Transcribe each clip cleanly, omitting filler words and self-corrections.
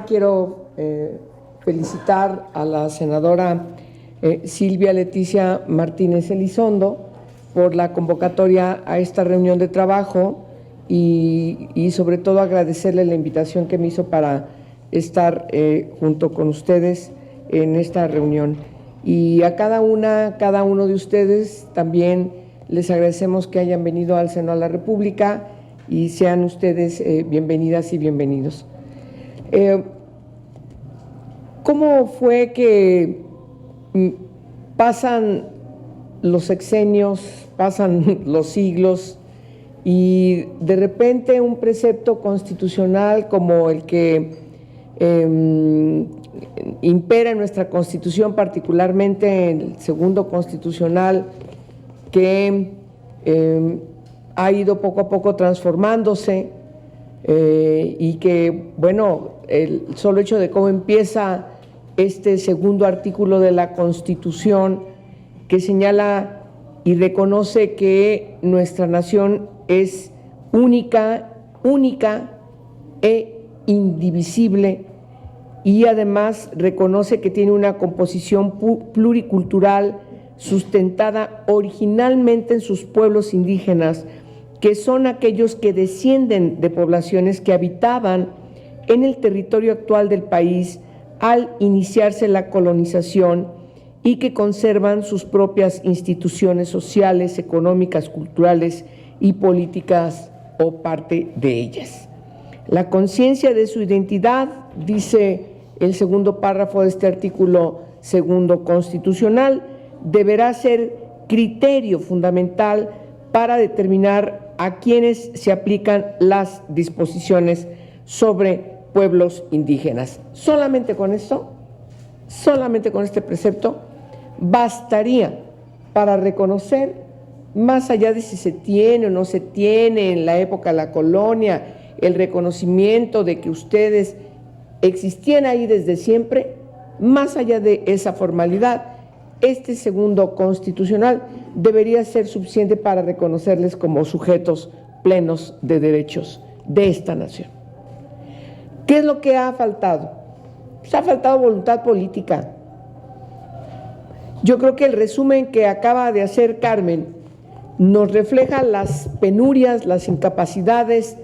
Quiero felicitar a la senadora Silvia Leticia Martínez Elizondo por la convocatoria a esta reunión de trabajo y sobre todo agradecerle la invitación que me hizo para estar junto con ustedes en esta reunión. Y a cada uno de ustedes también les agradecemos que hayan venido al Senado de la República y sean ustedes bienvenidas y bienvenidos. ¿Cómo fue que pasan los sexenios, pasan los siglos y de repente un precepto constitucional como el que impera en nuestra Constitución, particularmente el segundo constitucional, que ha ido poco a poco transformándose y que, bueno, el solo hecho de cómo empieza este segundo artículo de la Constitución, que señala y reconoce que nuestra nación es única e indivisible, y además reconoce que tiene una composición pluricultural sustentada originalmente en sus pueblos indígenas, que son aquellos que descienden de poblaciones que habitaban en el territorio actual del país al iniciarse la colonización y que conservan sus propias instituciones sociales, económicas, culturales y políticas o parte de ellas. La conciencia de su identidad, dice el segundo párrafo de este artículo segundo constitucional, deberá ser criterio fundamental para determinar a quienes se aplican las disposiciones sobre pueblos indígenas. Solamente con esto, solamente con este precepto, bastaría para reconocer, más allá de si se tiene o no se tiene en la época de la colonia, el reconocimiento de que ustedes existían ahí desde siempre, más allá de esa formalidad, este segundo constitucional debería ser suficiente para reconocerles como sujetos plenos de derechos de esta nación. ¿Qué es lo que ha faltado? Pues ha faltado voluntad política. Yo creo que el resumen que acaba de hacer Carmen nos refleja las penurias, las incapacidades,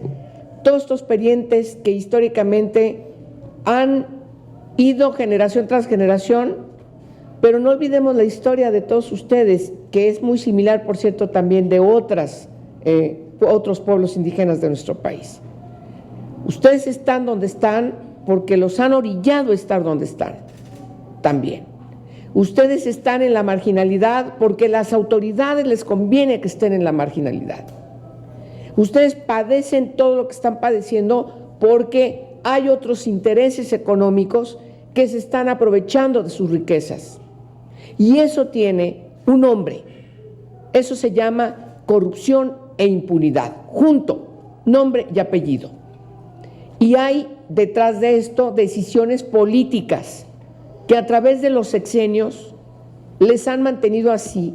todos estos parientes que históricamente han ido generación tras generación, pero no olvidemos la historia de todos ustedes, que es muy similar, por cierto, también de otros pueblos indígenas de nuestro país. Ustedes están donde están porque los han orillado a estar donde están también. Ustedes están en la marginalidad porque las autoridades les conviene que estén en la marginalidad. Ustedes padecen todo lo que están padeciendo porque hay otros intereses económicos que se están aprovechando de sus riquezas. Y eso tiene un nombre. Eso se llama corrupción e impunidad, junto, nombre y apellido. Y hay detrás de esto decisiones políticas que a través de los sexenios les han mantenido así,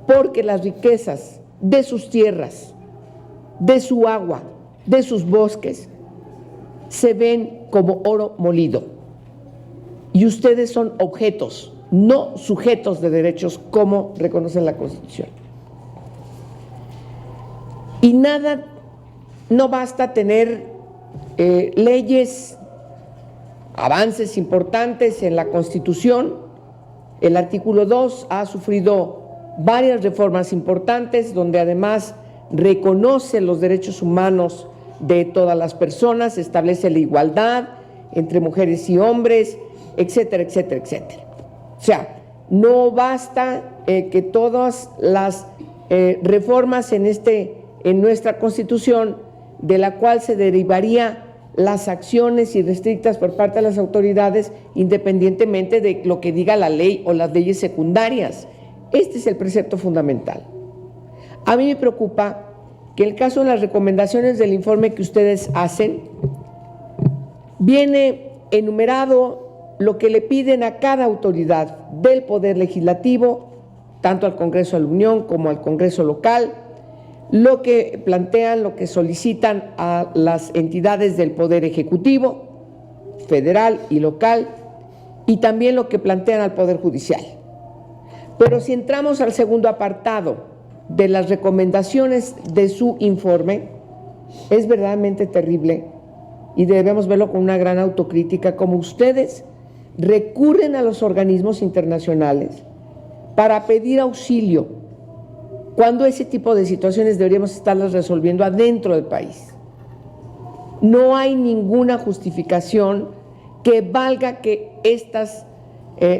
porque las riquezas de sus tierras, de su agua, de sus bosques, se ven como oro molido. Y ustedes son objetos, no sujetos de derechos, como reconoce la Constitución. Y nada, no basta tener leyes, avances importantes en la Constitución. El artículo 2 ha sufrido varias reformas importantes, donde además reconoce los derechos humanos de todas las personas, establece la igualdad entre mujeres y hombres, etcétera, etcétera, etcétera. O sea, no basta que todas las reformas en nuestra Constitución, de la cual se derivaría las acciones irrestrictas por parte de las autoridades, independientemente de lo que diga la ley o las leyes secundarias. Este es el precepto fundamental. A mí me preocupa que en el caso de las recomendaciones del informe que ustedes hacen, viene enumerado lo que le piden a cada autoridad del Poder Legislativo, tanto al Congreso de la Unión como al Congreso local, lo que plantean, lo que solicitan a las entidades del Poder Ejecutivo, federal y local, y también lo que plantean al Poder Judicial. Pero si entramos al segundo apartado de las recomendaciones de su informe, es verdaderamente terrible y debemos verlo con una gran autocrítica, como ustedes recurren a los organismos internacionales para pedir auxilio, cuando ese tipo de situaciones deberíamos estarlas resolviendo adentro del país. No hay ninguna justificación que valga que estos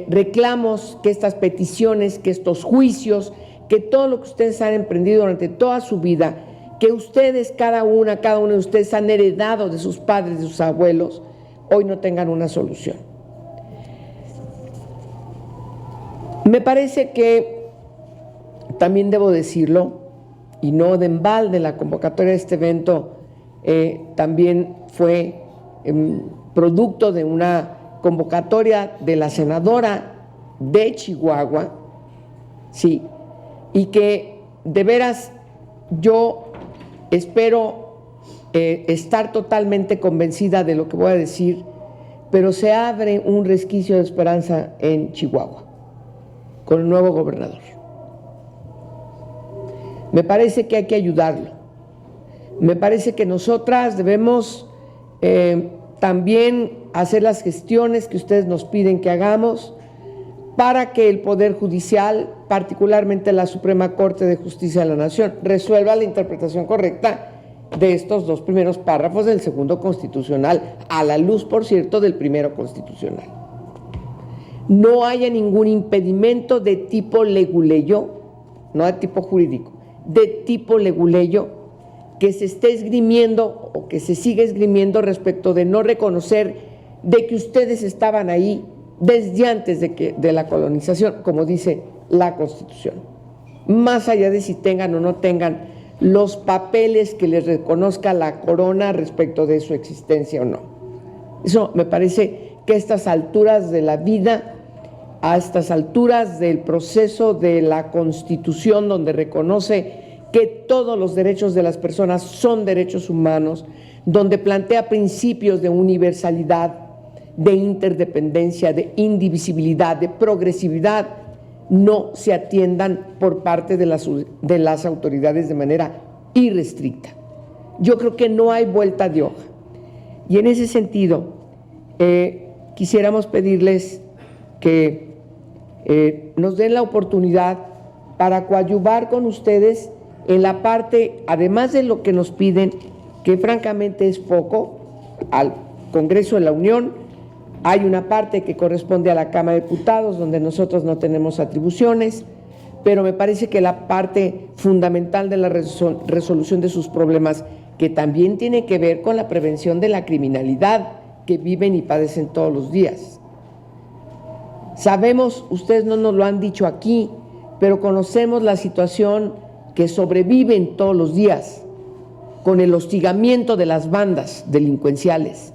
reclamos, que estas peticiones, que estos juicios, que todo lo que ustedes han emprendido durante toda su vida, que ustedes, cada uno de ustedes han heredado de sus padres, de sus abuelos, hoy no tengan una solución. Me parece que también debo decirlo, y no de embalde, la convocatoria de este evento también fue producto de una convocatoria de la senadora de Chihuahua, sí, y que de veras yo espero estar totalmente convencida de lo que voy a decir, pero se abre un resquicio de esperanza en Chihuahua con el nuevo gobernador. Me parece que hay que ayudarlo. Me parece que nosotras debemos también hacer las gestiones que ustedes nos piden que hagamos para que el Poder Judicial, particularmente la Suprema Corte de Justicia de la Nación, resuelva la interpretación correcta de estos dos primeros párrafos del segundo constitucional, a la luz, por cierto, del primero constitucional. No haya ningún impedimento de tipo leguleyo, no de tipo jurídico, de tipo leguleyo, que se esté esgrimiendo o que se siga esgrimiendo respecto de no reconocer de que ustedes estaban ahí desde antes de la colonización, como dice la Constitución, más allá de si tengan o no tengan los papeles que les reconozca la corona respecto de su existencia o no. Eso me parece que a estas alturas de la vida, a estas alturas del proceso de la Constitución, donde reconoce que todos los derechos de las personas son derechos humanos, donde plantea principios de universalidad, de interdependencia, de indivisibilidad, de progresividad, no se atiendan por parte de las autoridades de manera irrestricta. Yo creo que no hay vuelta de hoja. Y en ese sentido, quisiéramos pedirles que nos den la oportunidad para coadyuvar con ustedes en la parte, además de lo que nos piden, que francamente es poco, al Congreso de la Unión. Hay una parte que corresponde a la Cámara de Diputados, donde nosotros no tenemos atribuciones, pero me parece que la parte fundamental de la resolución de sus problemas, que también tiene que ver con la prevención de la criminalidad que viven y padecen todos los días. Sabemos, ustedes no nos lo han dicho aquí, pero conocemos la situación que sobreviven todos los días con el hostigamiento de las bandas delincuenciales,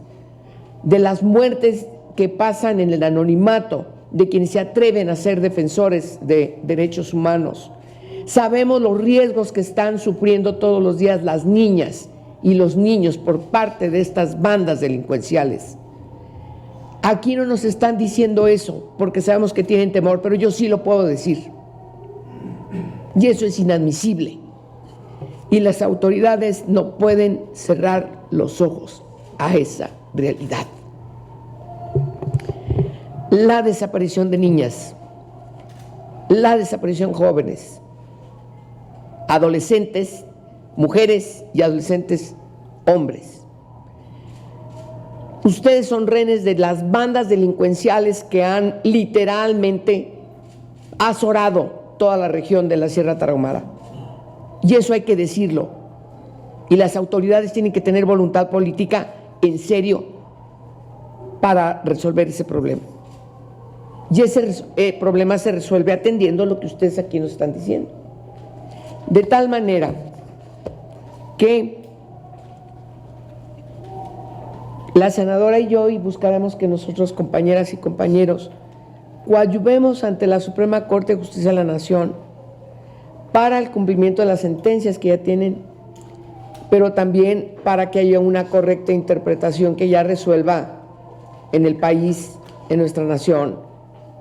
de las muertes que pasan en el anonimato de quienes se atreven a ser defensores de derechos humanos. Sabemos los riesgos que están sufriendo todos los días las niñas y los niños por parte de estas bandas delincuenciales. Aquí no nos están diciendo eso porque sabemos que tienen temor, pero yo sí lo puedo decir. Y eso es inadmisible. Y las autoridades no pueden cerrar los ojos a esa realidad. La desaparición de niñas, la desaparición de jóvenes, adolescentes, mujeres y adolescentes hombres. Ustedes son rehenes de las bandas delincuenciales que han literalmente azorado toda la región de la Sierra Tarahumara. Y eso hay que decirlo. Y las autoridades tienen que tener voluntad política en serio para resolver ese problema. Y ese problema se resuelve atendiendo lo que ustedes aquí nos están diciendo. De tal manera que la senadora y yo, y buscaremos que nosotros, compañeras y compañeros, coadyuvemos ante la Suprema Corte de Justicia de la Nación para el cumplimiento de las sentencias que ya tienen, pero también para que haya una correcta interpretación que ya resuelva en el país, en nuestra nación,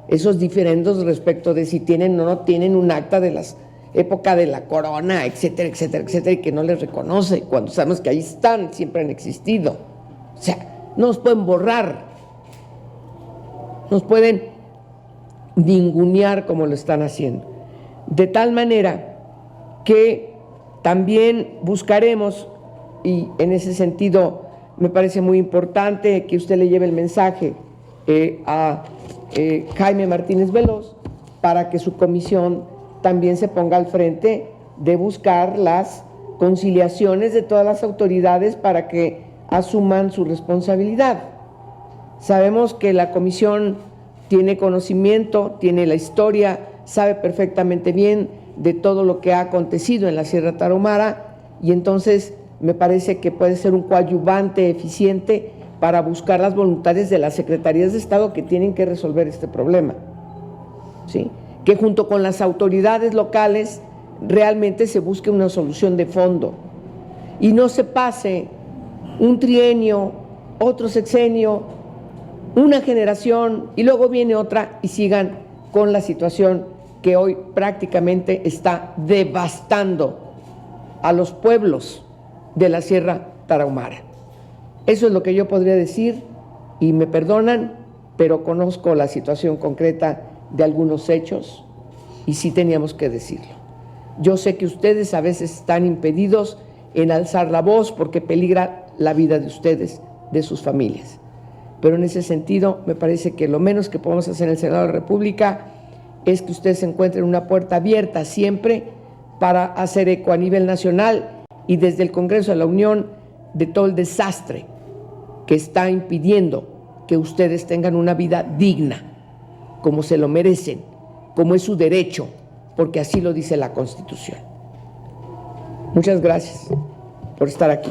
esos diferendos respecto de si tienen o no tienen un acta de las época de la corona, etcétera, etcétera, etcétera, y que no les reconoce, cuando sabemos que ahí están, siempre han existido. O sea, no nos pueden borrar, nos pueden ningunear como lo están haciendo. De tal manera que también buscaremos, y en ese sentido me parece muy importante que usted le lleve el mensaje a Jaime Martínez Veloz, para que su comisión también se ponga al frente de buscar las conciliaciones de todas las autoridades para que asuman su responsabilidad. Sabemos que la comisión tiene conocimiento, tiene la historia, sabe perfectamente bien de todo lo que ha acontecido en la Sierra Tarahumara, y entonces me parece que puede ser un coadyuvante eficiente para buscar las voluntades de las secretarías de Estado que tienen que resolver este problema, ¿sí? Que junto con las autoridades locales realmente se busque una solución de fondo y no se pase un trienio, otro sexenio, una generación y luego viene otra y sigan con la situación que hoy prácticamente está devastando a los pueblos de la Sierra Tarahumara. Eso es lo que yo podría decir, y me perdonan, pero conozco la situación concreta de algunos hechos y sí teníamos que decirlo. Yo sé que ustedes a veces están impedidos en alzar la voz porque peligra la vida de ustedes, de sus familias. Pero en ese sentido me parece que lo menos que podemos hacer en el Senado de la República es que ustedes encuentren una puerta abierta siempre para hacer eco a nivel nacional y desde el Congreso de la Unión de todo el desastre que está impidiendo que ustedes tengan una vida digna, como se lo merecen, como es su derecho, porque así lo dice la Constitución. Muchas gracias por estar aquí.